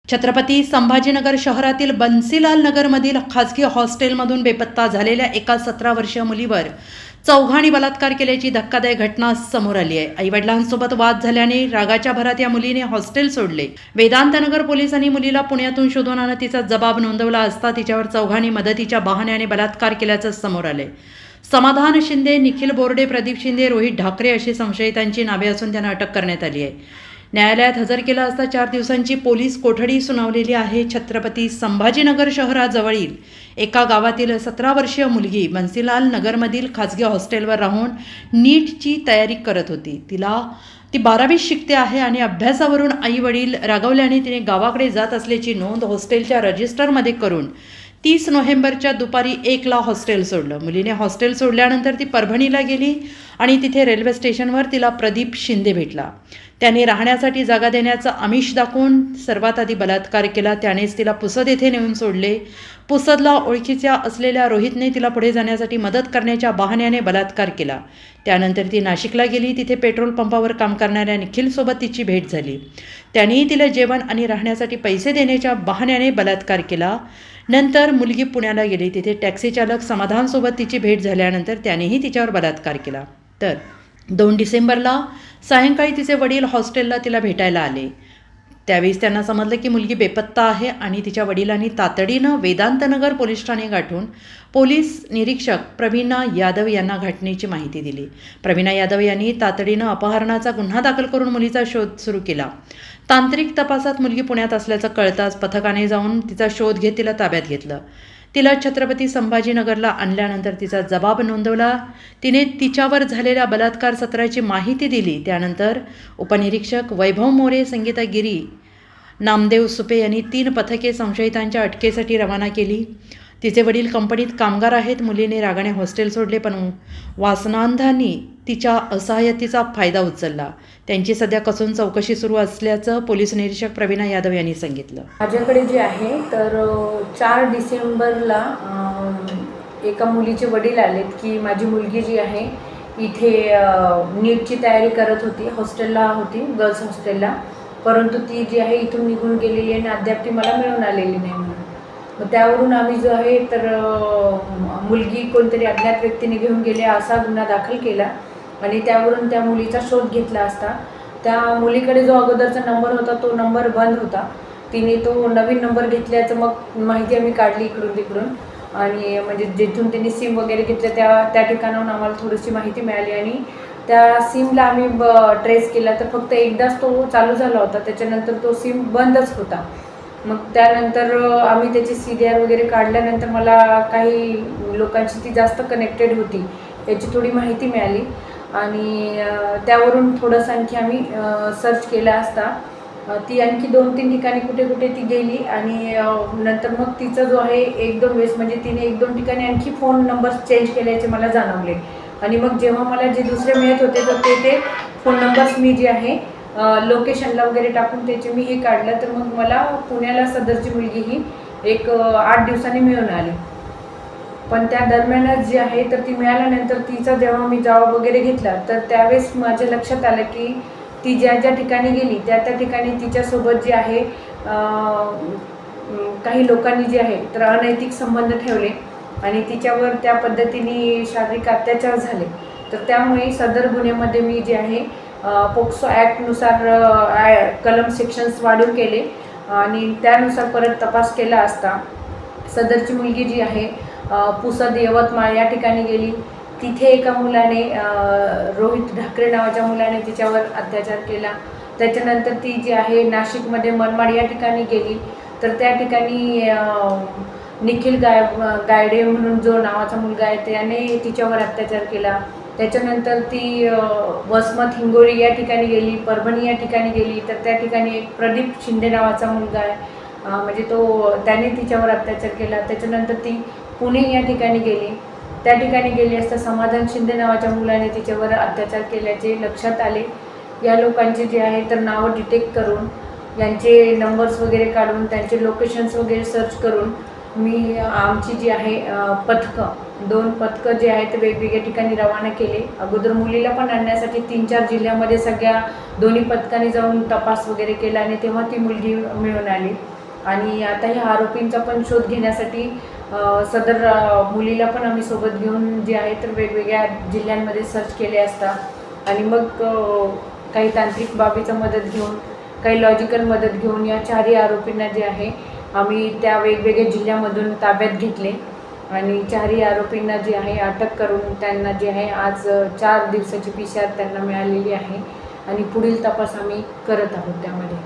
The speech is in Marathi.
छत्रपती संभाजीनगर शहरातील बन्सीलाल नगरमधील खासगी हॉस्टेलमधून बेपत्ता झालेल्या एका 17 वर्षीय मुलीवर चौघांनी बलात्कार केल्याची धक्कादायक घटना समोर आली आहे। आईवडिलांसोबत वाद झाल्याने रागाच्या भरात या मुलीने हॉस्टेल सोडले। वेदांतनगर पोलिसांनी मुलीला पुण्यातून शोधून आणत तिचा जबाब नोंदवला असता तिच्यावर चौघांनी मदतीच्या बहाण्याने बलात्कार केल्याचं समोर आले। समाधान शिंदे, निखिल बोर्डे, प्रदीप शिंदे, रोहित ढाकरे अशी संशयितांची नावे असून त्यांना अटक करण्यात आली आहे। न्यायालयात हजर केला असता 4 दिवसांची पोलीस कोठडी सुनावलेली आहे। छत्रपती संभाजीनगर शहराजवळील एका गावातील 17 वर्षीय मुलगी बन्सीलाल नगरमधील खासगी हॉस्टेलवर राहून नीटची तयारी करत होती। ती 12वीत शिकते आहे आणि अभ्यासावरून आई वडील रागवल्याने तिने गावाकडे जात असल्याची नोंद हॉस्टेलच्या रजिस्टरमध्ये करून 30 नोव्हेंबरच्या दुपारी 1ला हॉस्टेल सोडलं। मुलीने हॉस्टेल सोडल्यानंतर ती परभणीला गेली आणि तिथे रेल्वे स्टेशनवर तिला प्रदीप शिंदे भेटला। त्याने राहण्यासाठी जागा देण्याचं आमिष दाखवून सर्वात आधी बलात्कार केला। त्यानेच तिला पुसद येथे नेऊन सोडले। पुसदला ओळखीच्या असलेल्या रोहितने तिला पुढे जाण्यासाठी मदत करण्याच्या बहाण्याने बलात्कार केला। त्यानंतर ती नाशिकला गेली। तिथे पेट्रोल पंपावर काम करणाऱ्या निखिलसोबत तिची भेट झाली। त्यानेही तिला जेवण आणि राहण्यासाठी पैसे देण्याच्या बहाण्याने बलात्कार केला। नंतर मुलगी पुण्याला गेली। तिथे टॅक्सी चालक समाधानसोबत तिची भेट झाल्यानंतर त्यानेही तिच्यावर बलात्कार केला। तर 2 डिसेंबरला सायंकाळी तिचे वडील हॉस्टेलला तिला भेटायला आले। त्यावेळेस त्यांना समजलं की मुलगी बेपत्ता आहे आणि तिच्या वडिलांनी तातडीनं वेदांतनगर पोलीस ठाणे गाठून पोलीस निरीक्षक प्रवीणा यादव यांना घटनेची माहिती दिली। प्रवीणा यादव यांनी तातडीनं अपहरणाचा गुन्हा दाखल करून मुलीचा शोध सुरू केला। तांत्रिक तपासात मुलगी पुण्यात असल्याचं कळताच पथकाने जाऊन तिचा शोध घेत तिला ताब्यात घेतलं। तिला छत्रपती संभाजीनगरला आणल्यानंतर तिचा जबाब नोंदवला। तिने तिच्यावर झालेल्या बलात्कार सत्राची माहिती दिली। त्यानंतर उपनिरीक्षक वैभव मोरे, संगीता गिरी, नामदेव सुपे यांनी 3 पथके संशयितांच्या अटकेसाठी रवाना केली। तिचे वडील कंपनीत कामगार आहेत। मुलीने रागाने हॉस्टेल सोडले पण वासनांधांनी तिच्या असहाय्यतेचा फायदा उचलला। त्यांची सध्या कसून चौकशी सुरू असल्याचं पोलीस निरीक्षक प्रवीणा यादव यांनी सांगितलं। माझ्याकडे जे आहे तर 4 डिसेंबरला एका मुलीचे वडील आलेत की माझी मुलगी जी आहे इथे नीटची तयारी करत होती, हॉस्टेलला होती, गर्ल्स हॉस्टेलला, परंतु ती जी आहे इथून निघून गेलेली आहे आणि अद्याप ती मला मिळून आलेली नाही म्हणून। मग त्यावरून आम्ही जो आहे तर मुलगी कोणतरी अज्ञात व्यक्तीने घेऊन गेले असा गुन्हा दाखल केला आणि त्यावरून त्या मुलीचा शोध घेतला असता त्या मुलीकडे जो अगोदरचा नंबर होता तो नंबर बंद होता। तिने तो नवीन नंबर घेतल्याचं मग माहिती आम्ही काढली इकडून तिकडून आणि म्हणजे जिथून तिने सिम वगैरे घेतलं त्या ठिकाणाहून आम्हाला थोडीशी माहिती मिळाली आणि त्या सिमला आम्ही ट्रेस केला तर फक्त एकदाच तो चालू झाला होता, त्याच्यानंतर तो सिम बंदच होता। मग त्यानंतर आम्ही त्याची CDR वगैरे काढल्यानंतर मला काही लोकांशी ती जास्त कनेक्टेड होती याची थोडी माहिती मिळाली आणि त्यावरून थोडंसं आणखी आम्ही सर्च केला असता ती आणखी 2-3 ठिकाणी कुठे कुठे ती गेली आणि नंतर मग तिचा जो आहे 1-2 वेळेस म्हणजे तिने 1-2 ठिकाणी आणखी फोन नंबर चेंज केल्याचे मला जाणवले आणि मग जेव्हा मला जे दुसरे मिळत होते तर ते फोन नंबर्स मी जे आहे लोकेशनला वगैरे टाकून त्याचे मी हे काढलं तर मग मला पुण्याला सदरची मुलगी ही एक 8 दिवसांनी मिळून आली। पण त्या दरम्यानच जी आहे तर ती मिळाल्यानंतर तिचा जेव्हा मी जॉब वगैरे घेतला तर त्यावेळेस माझ्या लक्षात आलं की ती ज्या ठिकाणी गेली त्या ठिकाणी तिच्यासोबत जे आहे काही लोकांनी जे आहे तर अनैतिक संबंध ठेवले आणि तिच्यावर त्या पद्धतीने शारीरिक अत्याचार झाले। तर त्यामुळे सदर गुन्ह्यामध्ये मी जे आहे पोक्सो ॲक्टनुसार कलम सेक्शन्स वाढवून केले आणि त्यानुसार परत तपास केला असता सदरची मुलगी जी आहे पुसद यवतमाळ या ठिकाणी गेली। तिथे एका मुलाने रोहित ढाकरे नावाच्या मुलाने तिच्यावर अत्याचार केला। त्याच्यानंतर ती जी आहे नाशिकमध्ये मनमाड या ठिकाणी गेली तर त्या ठिकाणी निखिल गायडे म्हणून जो नावाचा मुलगा आहे त्याने तिच्यावर अत्याचार केला। त्याच्यानंतर ती वसमत हिंगोली या ठिकाणी गेली, परभणी या ठिकाणी गेली तर त्या ठिकाणी एक प्रदीप शिंदे नावाचा मुलगा आहे म्हणजे त्याने तिच्यावर अत्याचार केला। त्याच्यानंतर ती पुणे या ठिकाणी गेली, त्या ठिकाणी गेली असता समाधान शिंदे नावाच्या मुलाने तिच्यावर अत्याचार केल्याचे लक्षात आले। या लोकांचे जे आहे तर नावं डिटेक्ट करून यांचे नंबर्स वगैरे काढून त्यांचे लोकेशन्स वगैरे सर्च करून मी आमची जी आहे 2 पथकं जे आहेत वेगवेगळ्या ठिकाणी रवाना केले। अगोदर मुलीला पण आणण्यासाठी 3-4 जिल्ह्यामध्ये सगळ्या दोन्ही पथकांनी जाऊन तपास वगैरे केला आणि तेव्हा ती मुलगी मिळून आली। आणि आता ह्या आरोपींचा पण शोध घेण्यासाठी सदर मुलीला पण आम्ही सोबत घेऊन जे आहे तर वेगवेगळ्या जिल्ह्यांमध्ये सर्च केले असता आणि मग काही तांत्रिक बाबीचा मदत घेऊन काही लॉजिकल मदत घेऊन या चारही आरोपींना जे आहे आम्ही त्या वेगवेगळ्या जिल्ह्यामधून ताब्यात घेतले आणि चारही आरोपींना जे आहे अटक करून त्यांना जे आहे आज 4 दिवसाची PCR त्यांना मिळालेली आहे आणि पुढील तपास आम्ही करत आहोत त्यामध्ये.